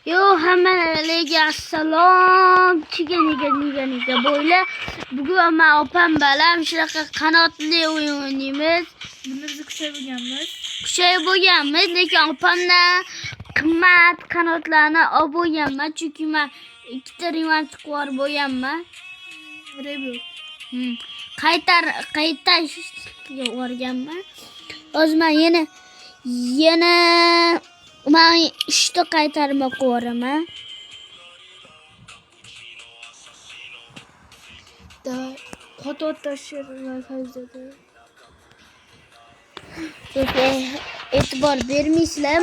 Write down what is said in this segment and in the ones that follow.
Yo hammalarga assalom. Chiganiga böyle. Bugün ama opam bilan shunaqa qanotli o'yin o'ynaymiz. Bunda biz Kuchayib bo'lganmiz, lekin opamdan qimmat qanotlarni olib bo'lganman, chunki men ikkita revanch qilib bo'lganman. Reboot. Qaytarishga o'rganman. Hozir men yana men 3 ta qaytarma qo'raman. Da foto taşırlar fazladır. E'tibor bermaysizlar,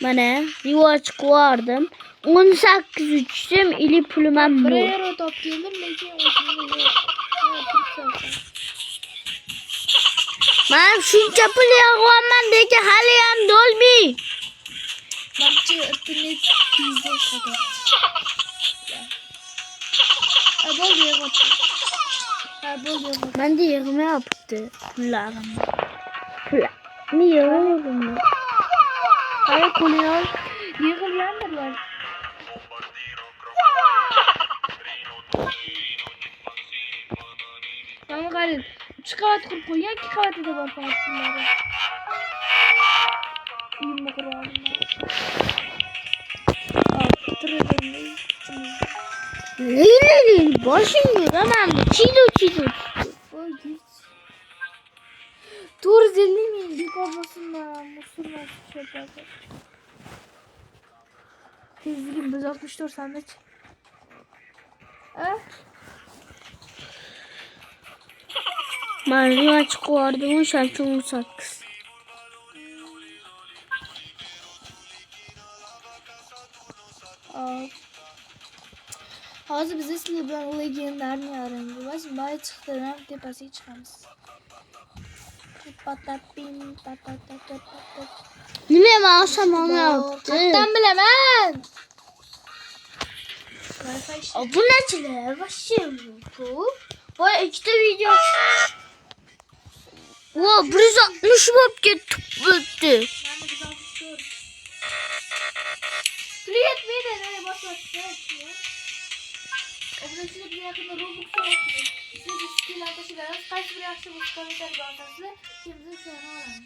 mana rewatch qo'yardim. 18 uçtum, ili pulim ham bor. Bir yere top geldim, lekin o'zimga yo'q. Men shuncha pul yig'yapman, lekin hali ham dolmay. Barcha internet bizga qadar. Bo'ldi, bo'ldi. Menda yig'mayapti pullarim. Pullarni yig'mayapman. Qara qo'ying. Yig'ilgandirlar. Tamam qarang. 3 qavat qilib qo'ygan, 2 qavatida bor farzandlari. Uyimni quroldim. Boshim yuraman, chido. Voy git. 450 ming bekor bo'lsinlar, musulmon shopadi. Tezligim 164 sandaç. Men rewatch qo'yardim, o'sha 18. Hozir biz sizlar bilan legendarni o'raymiz. Bay chiqdilar, tepasiga chiqamiz. Nima men olsam olmayapti. Qatdan bilaman. Bu nechilar? Вообще bu. Voy ikkita video. Vo 160 bo'lib ketdi. Привет, Мида, я вас слышу. Обращение к якобы Roblox olsun. Siz skill ateşiler, kaç bir yaxshi bu komentar yozasiz, kimni seni olaman.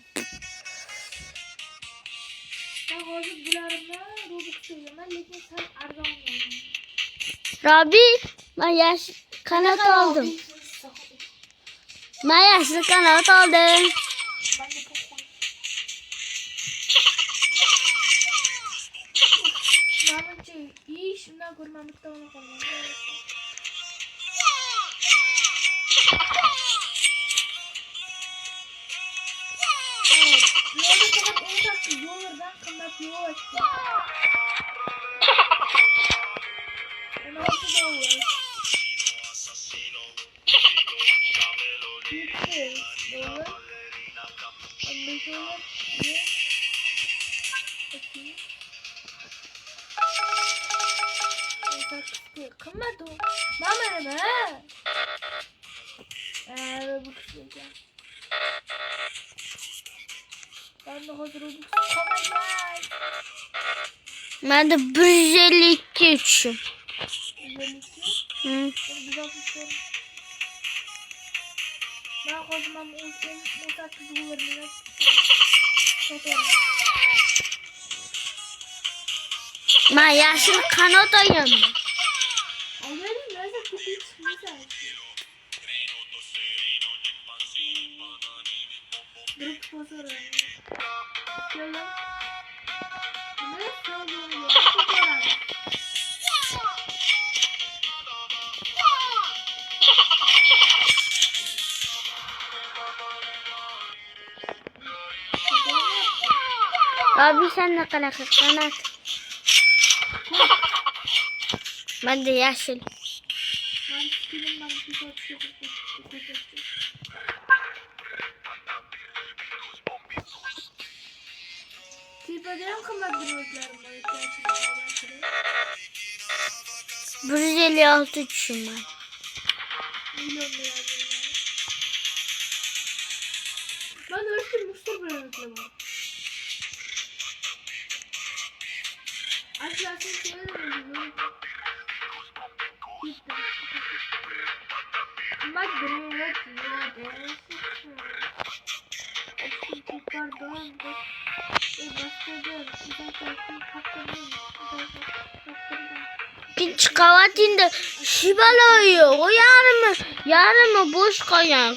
Ben hozir bularni Roblox o'ynaman, lekin sal arzon bo'lgan. Robi, men yaxshi qanot oldim. Men yaxshi qanot oldim. Menimcha ish shundan ko'ra bitta ona qolgan. $10 qimmat yo'q ochdi. $16. Qimmat u. Mana nima? Bu kishga. Ben de hozir qolmagan. Menda 152 uçum. 152. Ben hozir men 18 $. Men yaxshi qanot olganman. Alırım, nerede kutuyu çıkmayacak. Grup fotoğrafı. Şöyle. Ne söylüyor? Fotoğraf. Abi sen ne kadar qanot? Menda yeşil. Ben skillim ben bir fotoğraf. Tiplerim kımlar gruplarım var. 156 uçum var. Milyon lira. Ben ölçtüm Mustafa bırakıyorum. klasını severim. Bak direkt İkinci kavatinde şibala uyuyor. O yarımı boş koyan.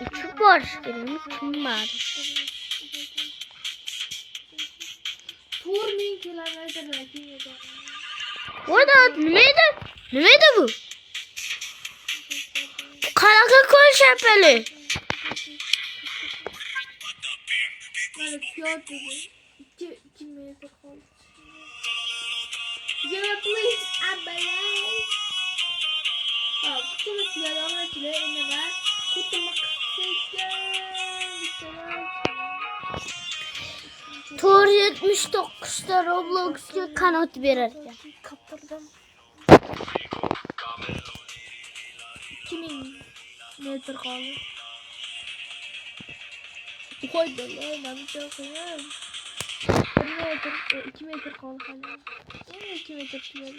Üçü boş gelin. Kim var? Turning kilometre kim Orada neydi bu? Karakol şapeli. böyle fiyat dedi. İki metre kaldı. Give please abone. Kutumu silah almak ile önüme kutumu Tor 79'da Roblox'ta kanat verirken. kaptırdım. 2000 metre kaldı. Koy böyle ben bir şey koyayım. 2 metre kaldı hala. 2 metre kaldı.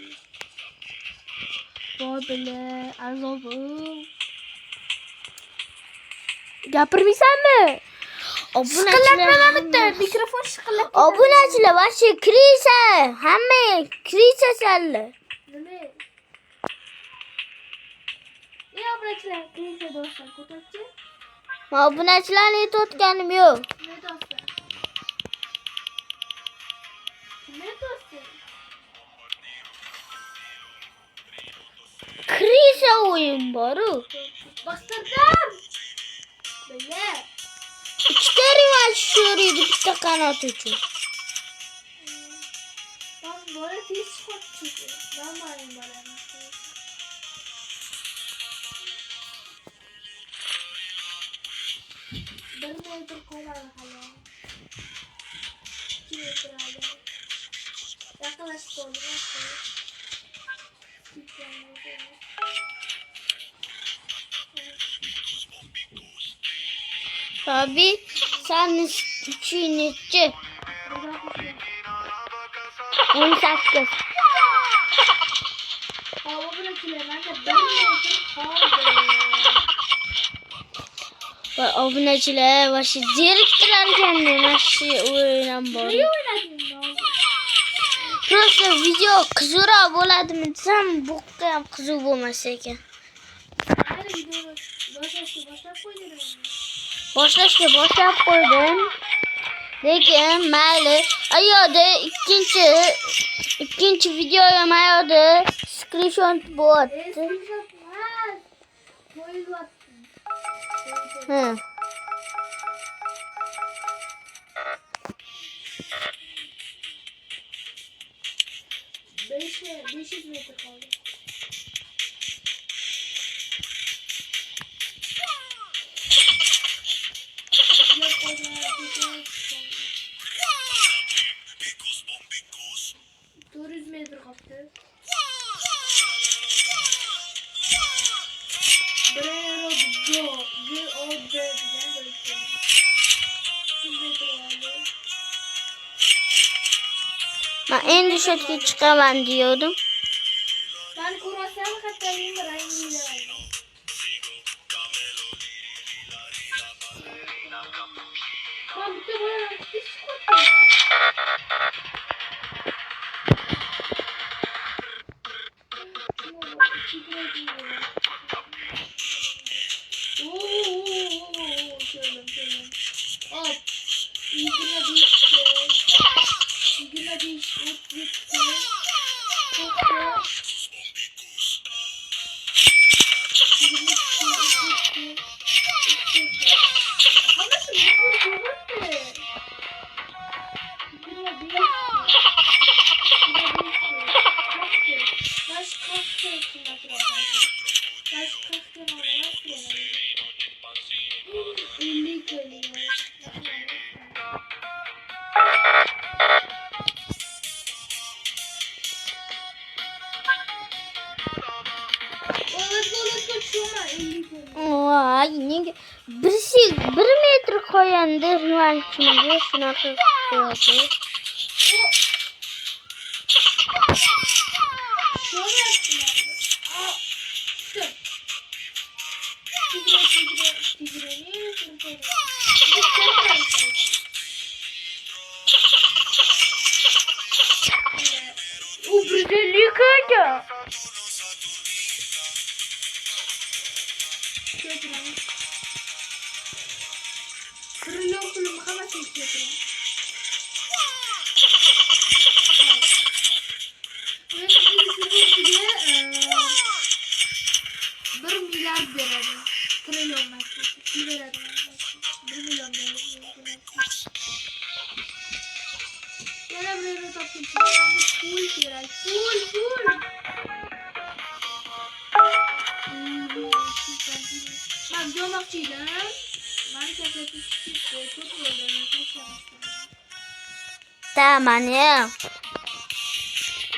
Vay böyle azabım. Gapirmaysanmi? Şıkılatmamalıkta. Mikrofon şıkılat. Obunachilar vashi kirisa. Hamma kirisa salla. Nima? Ne obunachilar? Kirisa do'stlar, ko'tarchi. Obunachilarni yetayotganim yo'q. Ne do'stlar? Ne do'stlar? Kirisa o'yin bor-u. Bastırdım. Böyle. Ikkita revansh so'raydi bitta qanot uchun. Ben böyle tez çıkartacağım. Ben varım böyle. Bir metre koyar hala. 2 metre hala. Yaklaşık oldu. Tabii sen üçüncü. 18. Hava bırakılıyor. Ben de 1 metre kaldı. Ve obunachilar vashi zeriktirar ekan vashi o'yinam bor. Niye oynadın ya? Prosta video qiziqroq bo'ladimi desam, bu ham qiziq bo'lmas ekan. Hayır videoyu başlap koydum. Boshlashga boshlab qo'ydim. Lekin mayli. Ayoda ikkinchi videoyam ayoda screenshot bo'lyapti. Screenshot var. Koyulyapti. Ha. Beş metre kaldı. Yok koyma. 400 metre kaptı. Buraya go. G-O-D diye göstereyim. 100 metre kaldı. Ben en düşükte çıkamam diyordum. Ben kurasam hatta yine rengiyle aldım. Ben bir de böyle hiç korkmuyorum. Şöyle. Hop. İlgine düştü. İlgine düştü. bir metr qo'yanda revanchimga shunaqa qo'yadi. O güzelliği kaydı. Kırılıyor kulum kamasını istiyorum. Evet, bir milyar verelim. Trilyon masası. Bir verelim. 1 milyon verelim. Yana buraya da toplayayım. Full verelim. Full. Ben diyormakçıydım. Ben kefletim çıktı. Çok böyle. Tamam ya.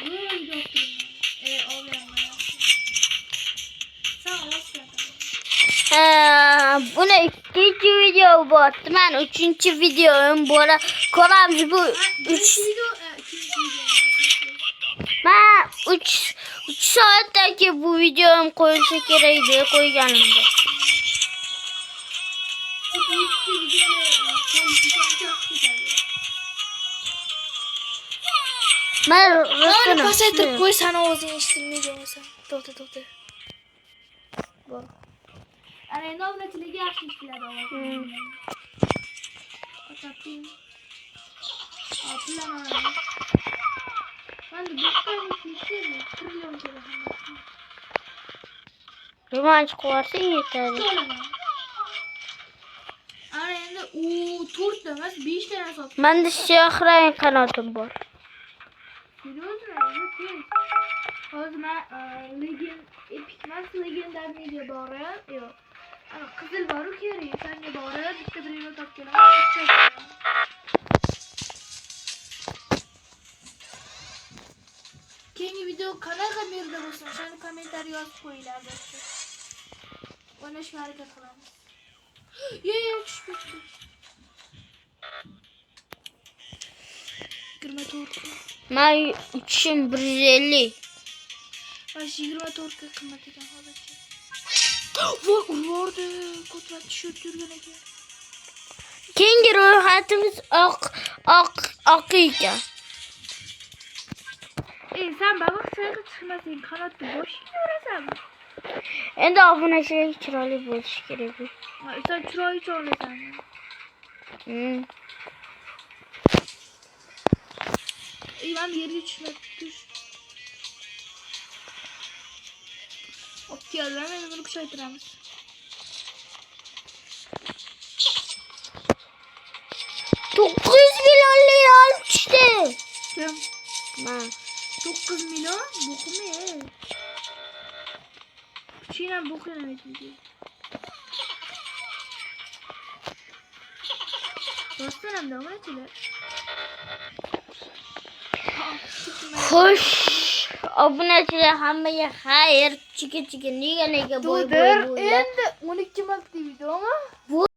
Böyle doktorum. Oluyorum ben. Sağ ol. Buna ikinci video bu. Ben üçüncü videom. Bu arada kolamız bu. Ben 3 saatteki bu videom koyulsa gerekti. Koyganımda. Ben Öyle pasaytır koy sana ağzını iştirmeyeceğim sen. To'xta. Bak. Ana navbatchilarga yaxshi ishlar olyapman. Otapim. Pullaman. Ben de bir tane trilyon telefon. Revanch koyarsa yeterli. Ana endi u 4 emas 5 tane sotdim. Mende siyah renk kanatim var. Hozir men legend epic emas legendarniga borib, yo'q. Ana qizil boru kerak, senga borib bitta birini topib kelaman. Keyingi video qanaqa merda bo'lsin, o'shani kommentariy yozib qo'yinglar do'stlar. O'ynashga harakat qilamiz. Tushib ketdi. 24. Ben uçuşum 150. Ben 24 qimmat ekan hozircha. Voy, urdi. Ko'trat tushib yurgan ekan. Keyingi ro'yxatimiz oq ekan. Sen baba sayıqı chiqmasang qanotni boshingga urasanmi? Endi obunachilar chiroyli bo'lishi kerak. Sen chiroyli o'ylaysanmi? Ben yerga tush. Okey, men buni kuchaytiramiz. $9 milyon işte. Kim? Ben. 9 milyon? Boku mu? Çiğnen boku yemedim diye. Dostlarım da ama çile. Hoş. Obunachilar hammaga xayr. Chiki nega boy. Endi 12 marta video ama.